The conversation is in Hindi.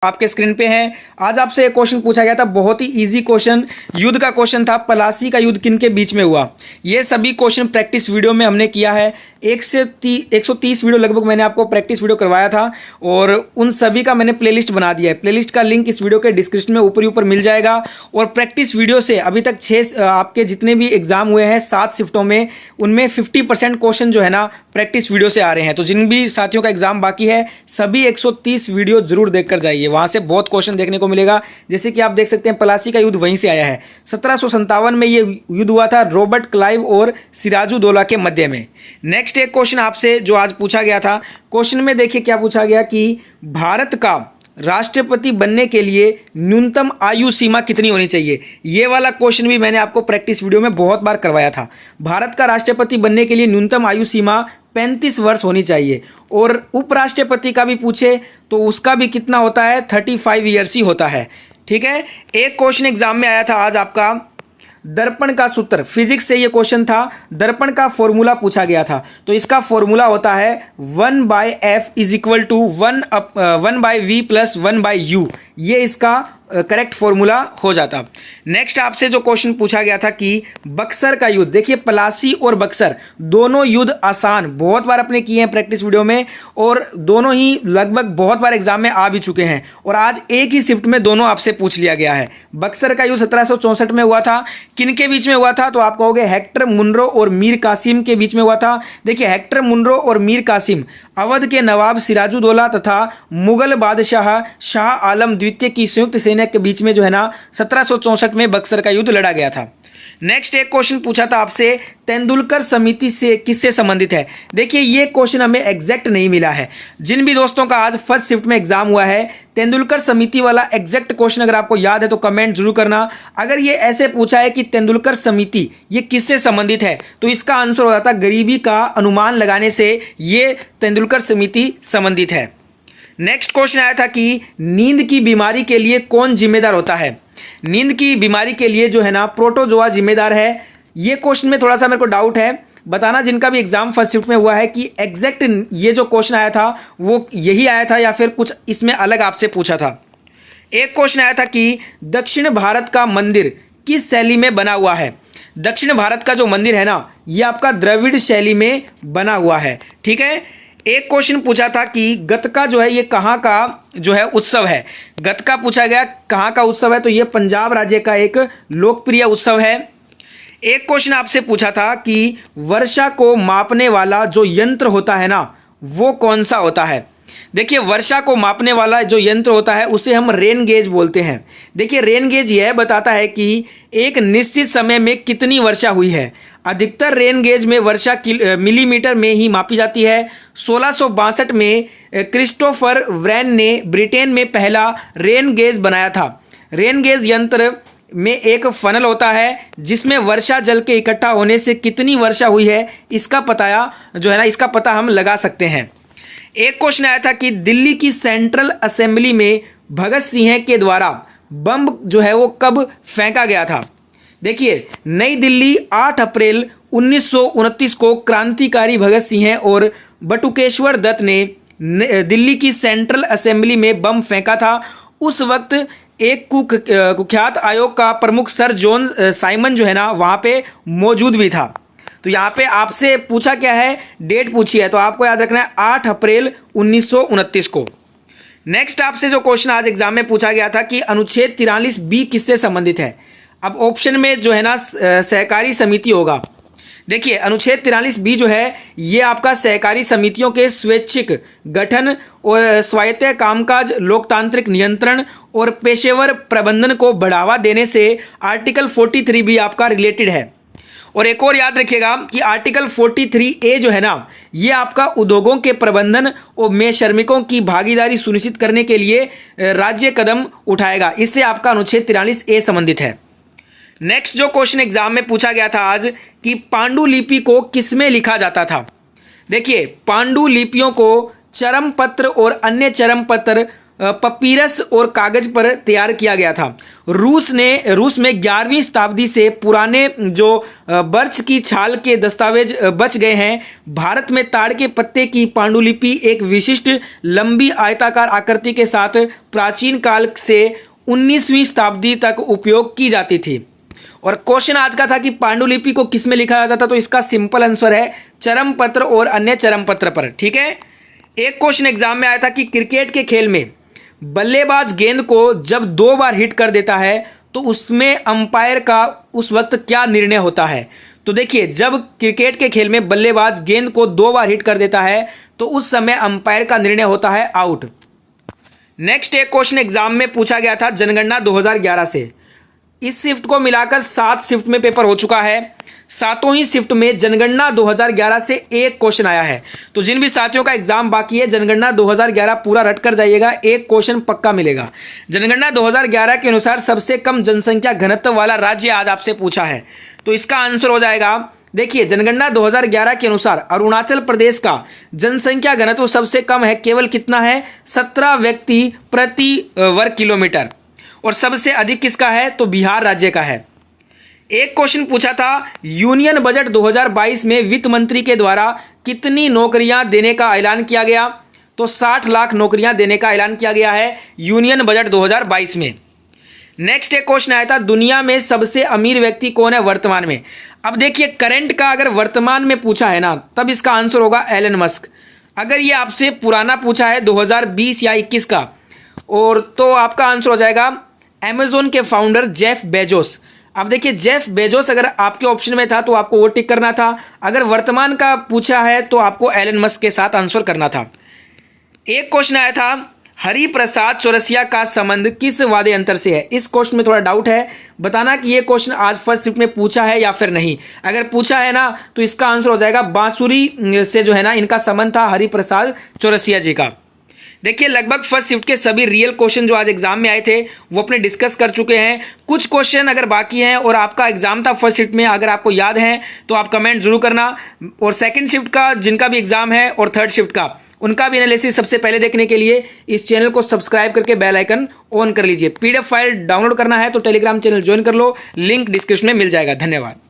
आपके स्क्रीन पे हैं। आज आपसे एक क्वेश्चन पूछा गया था, बहुत ही इजी क्वेश्चन, युद्ध का क्वेश्चन था। प्लासी का युद्ध किन के बीच में हुआ? ये सभी क्वेश्चन प्रैक्टिस वीडियो में हमने किया है। 130 वीडियो लगभग मैंने आपको प्रैक्टिस वीडियो करवाया था और उन सभी का मैंने प्लेलिस्ट बना दिया है। प्लेलिस्ट का लिंक इस वीडियो के डिस्क्रिप्शन में ऊपर मिल जाएगा। और प्रैक्टिस वीडियो से अभी तक 6 आपके जितने भी एग्जाम हुए हैं 7 शिफ्टों में, उनमें 50% क्वेश्चन जो है ना प्रैक्टिस वीडियो से आ रहे हैं। तो जिन भी साथियों का एग्जाम बाकी है सभी 130 वीडियो जरूर देखकर जाइए, वहां से बहुत क्वेश्चन देखने को मिलेगा। जैसे कि आप देख सकते हैं प्लासी का युद्ध वहीं से आया है। 1757 में ये युद्ध हुआ था रॉबर्ट क्लाइव और सिराजुद्दौला के मध्य में। नेक्स्ट एक क्वेश्चन आपसे जो आज पूछा गया था, क्वेश्चन में देखिए क्या पूछा गया कि भारत का राष्ट्रपति बनने के लिए न्यूनतम आयु सीमा कितनी होनी चाहिए। ये वाला क्वेश्चन भी मैंने आपको प्रैक्टिस वीडियो में बहुत बार करवाया था। भारत का राष्ट्रपति बनने के लिए न्यूनतम आयु सीमा 35 वर्ष होनी चाहिए। और उपराष्ट्रपति का भी पूछे तो उसका भी कितना होता है, 35 ईयर्स ही होता है। ठीक है। एक क्वेश्चन एग्जाम में आया था आज आपका, दर्पण का सूत्र, फिजिक्स से ये क्वेश्चन था। दर्पण का फॉर्मूला पूछा गया था, तो इसका फॉर्मूला होता है 1/f = 1/v + 1/u। ये इसका करेक्ट फॉर्मूला हो जाता। नेक्स्ट आपसे जो क्वेश्चन पूछा गया था कि बक्सर का युद्ध, देखिए प्लासी और बक्सर दोनों युद्ध आसान बहुत बार अपने किए हैं प्रैक्टिस वीडियो में, और दोनों ही लगभग बहुत बार एग्जाम में आ भी चुके हैं। और आज एक ही शिफ्ट में दोनों आपसे पूछ लिया गया है। बक्सर का युद्ध 1764 में हुआ था। किन के बीच में हुआ था? तो आप कहोगे हेक्टर मुनरो और मीर कासिम के बीच में हुआ था। देखिए हेक्टर मुनरो और मीर कासिम अवध के नवाब सिराजुद्दौला तथा मुगल बादशाह शाह आलम द्वितीय की संयुक्त सेना के बीच में जो है ना 1764 में बक्सर का युद्ध लड़ा गया था। नेक्स्ट एक क्वेश्चन पूछा था आपसे, तेंदुलकर समिति से किससे संबंधित है? देखिए ये क्वेश्चन हमें एग्जैक्ट नहीं मिला है। जिन भी दोस्तों का आज फर्स्ट शिफ्ट में एग्जाम हुआ है, तेंदुलकर समिति वाला एग्जैक्ट क्वेश्चन अगर आपको याद है तो कमेंट जरूर करना। अगर ये ऐसे पूछा है कि तेंदुलकर समिति ये किससे संबंधित है, तो इसका आंसर हो जाता गरीबी का अनुमान लगाने से ये तेंदुलकर समिति संबंधित है। नेक्स्ट क्वेश्चन आया था कि नींद की बीमारी के लिए कौन जिम्मेदार होता है? नींद की बीमारी के लिए जो है ना प्रोटोजोआ जिम्मेदार है। ये क्वेश्चन में थोड़ा सा मेरे को डाउट है, बताना जिनका भी एग्जाम फर्स्ट शिफ्ट में हुआ है कि एग्जैक्ट ये जो क्वेश्चन आया था वो यही आया था या फिर कुछ इसमें अलग आपसे पूछा था। एक क्वेश्चन आया था कि दक्षिण भारत का मंदिर किस शैली में बना हुआ है? दक्षिण भारत का जो मंदिर है ना ये आपका द्रविड़ शैली में बना हुआ है। ठीक है। एक क्वेश्चन पूछा था कि गतका जो है ये कहाँ का जो है उत्सव है? गतका पूछा गया कहाँ का उत्सव है, तो ये पंजाब राज्य का एक लोकप्रिय उत्सव है। एक क्वेश्चन आपसे पूछा था कि वर्षा को मापने वाला जो यंत्र होता है ना वो कौन सा होता है? देखिए वर्षा को मापने वाला जो यंत्र होता है उसे हम रेन गेज बोलते हैं। देखिए रेन गेज यह बताता है कि एक निश्चित समय में कितनी वर्षा हुई है। अधिकतर रेन गेज में वर्षा मिलीमीटर में ही मापी जाती है। 1662 में क्रिस्टोफर व्रेन ने ब्रिटेन में पहला रेन गेज बनाया था। रेन गेज यंत्र में एक फनल होता है जिसमें वर्षा जल के इकट्ठा होने से कितनी वर्षा हुई है इसका पता हम लगा सकते हैं। एक क्वेश्चन आया था कि दिल्ली की सेंट्रल असेंबली में भगत सिंह के द्वारा बम जो है वो कब फेंका गया था? देखिए नई दिल्ली 8 अप्रैल 1929 को क्रांतिकारी भगत सिंह और बटुकेश्वर दत्त ने दिल्ली की सेंट्रल असेंबली में बम फेंका था। उस वक्त एक कुख्यात आयोग का प्रमुख सर जॉन साइमन जो है ना वहाँ पे मौजूद भी था। तो यहाँ पे आपसे पूछा क्या है, डेट पूछी है, तो आपको याद रखना है 8 अप्रैल 1929 को। नेक्स्ट आपसे जो क्वेश्चन आज एग्जाम में पूछा गया था कि अनुच्छेद 43B किससे संबंधित है? अब ऑप्शन में जो है ना सहकारी समिति होगा। देखिए अनुच्छेद 43B जो है ये आपका सहकारी समितियों के स्वैच्छिक गठन और स्वायत्त कामकाज, लोकतांत्रिक नियंत्रण और पेशेवर प्रबंधन को बढ़ावा देने से आर्टिकल 43B आपका रिलेटेड है। और एक और याद रखिएगा कि आर्टिकल 43A जो है ना ये आपका उद्योगों के प्रबंधन और में श्रमिकों की भागीदारी सुनिश्चित करने के लिए राज्य कदम उठाएगा। इससे आपका अनुच्छेद 43A संबंधित है। नेक्स्ट जो क्वेश्चन एग्जाम में पूछा गया था आज कि पांडुलिपि को किसमें लिखा जाता था? देखिए पांडुलिपियों को चरम पत्र और अन्य चरम पत्र पपीरस और कागज पर तैयार किया गया था। रूस में 11वीं शताब्दी से पुराने जो बर्च की छाल के दस्तावेज बच गए हैं। भारत में ताड़ के पत्ते की पांडुलिपि एक विशिष्ट लंबी आयताकार आकृति के साथ प्राचीन काल से 19वीं शताब्दी तक उपयोग की जाती थी। और क्वेश्चन आज का था कि पांडुलिपि को किस में लिखा जाता था, तो इसका सिंपल आंसर है चरम पत्र और अन्य चरम पत्र पर। ठीक है। एक क्वेश्चन एग्जाम में आया था कि क्रिकेट के खेल में बल्लेबाज गेंद को जब 2 बार हिट कर देता है तो उसमें अंपायर का उस वक्त क्या निर्णय होता है। तो देखिए, जब क्रिकेट के खेल में बल्लेबाज गेंद को 2 बार हिट कर देता है तो उस समय अंपायर का निर्णय होता है आउट। नेक्स्ट एक क्वेश्चन एग्जाम में पूछा गया था जनगणना 2011 से। इस शिफ्ट को मिलाकर 7 शिफ्ट में पेपर हो चुका है। सातों ही शिफ्ट में जनगणना 2011 से एक क्वेश्चन आया है। तो जिन भी साथियों का एग्जाम बाकी है, जनगणना 2011 पूरा रट कर जाइएगा, एक क्वेश्चन पक्का मिलेगा। जनगणना 2011 के अनुसार सबसे कम जनसंख्या घनत्व वाला राज्य आज आपसे पूछा है, तो इसका आंसर हो जाएगा, देखिए जनगणना 2011 के अनुसार अरुणाचल प्रदेश का जनसंख्या घनत्व सबसे कम है। केवल कितना है? 17 व्यक्ति प्रति वर्ग किलोमीटर। और सबसे अधिक किसका है? तो बिहार राज्य का है। एक क्वेश्चन पूछा था यूनियन बजट 2022 में वित्त मंत्री के द्वारा कितनी नौकरियां देने का ऐलान किया गया? तो 60 लाख नौकरियां देने का ऐलान किया गया है यूनियन बजट 2022 में। नेक्स्ट एक क्वेश्चन आया था दुनिया में सबसे अमीर व्यक्ति कौन है वर्तमान में? अब देखिए, करंट का अगर वर्तमान में पूछा है ना, तब इसका आंसर होगा एलन मस्क। अगर ये आपसे पुराना पूछा है 2020 या 21 का, और तो आपका आंसर हो जाएगा अमेजोन के फाउंडर जेफ बेजोस। अब देखिए, जेफ बेजोस अगर आपके ऑप्शन में था तो आपको वो टिक करना था। अगर वर्तमान का पूछा है तो आपको एलन मस्क के साथ आंसर करना था। एक क्वेश्चन आया था हरिप्रसाद चौरसिया का संबंध किस वाद्य यंत्र से है? इस क्वेश्चन में थोड़ा डाउट है, बताना कि ये क्वेश्चन आज फर्स्ट शिफ्ट में पूछा है या फिर नहीं। अगर पूछा है ना तो इसका आंसर हो जाएगा बांसुरी से जो है ना इनका संबंध था हरिप्रसाद चौरसिया जी का। देखिए, लगभग फर्स्ट शिफ्ट के सभी रियल क्वेश्चन जो आज एग्जाम में आए थे वो अपने डिस्कस कर चुके हैं। कुछ क्वेश्चन अगर बाकी हैं और आपका एग्जाम था फर्स्ट शिफ्ट में, अगर आपको याद है तो आप कमेंट जरूर करना। और सेकंड शिफ्ट का जिनका भी एग्जाम है और थर्ड शिफ्ट का, उनका भी एनालिसिस सबसे पहले देखने के लिए इस चैनल को सब्सक्राइब करके बेल आइकन ऑन कर लीजिए। PDF फाइल डाउनलोड करना है तो टेलीग्राम चैनल ज्वाइन कर लो, लिंक डिस्क्रिप्शन में मिल जाएगा। धन्यवाद।